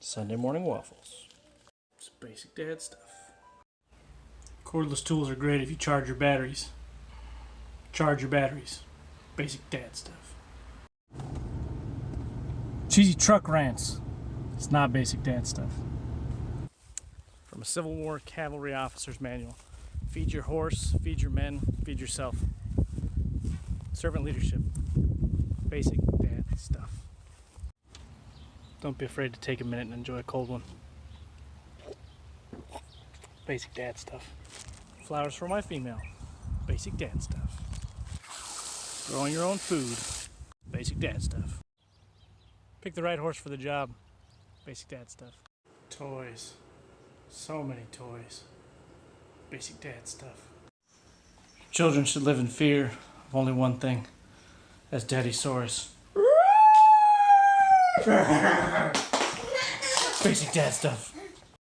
Sunday morning waffles. It's basic dad stuff. Cordless tools are great if you charge your batteries. Charge your batteries. Basic dad stuff. Cheesy truck rants. It's not basic dad stuff. From a Civil War cavalry officer's manual. Feed your horse, feed your men, feed yourself. Servant leadership. Basic dad stuff. Don't be afraid to take a minute and enjoy a cold one. Basic dad stuff. Flowers for my female. Basic dad stuff. Growing your own food. Basic dad stuff. Pick the right horse for the job. Basic dad stuff. Toys. So many toys. Basic dad stuff. Children should live in fear of only one thing. As Daddy soars. Basic dad stuff.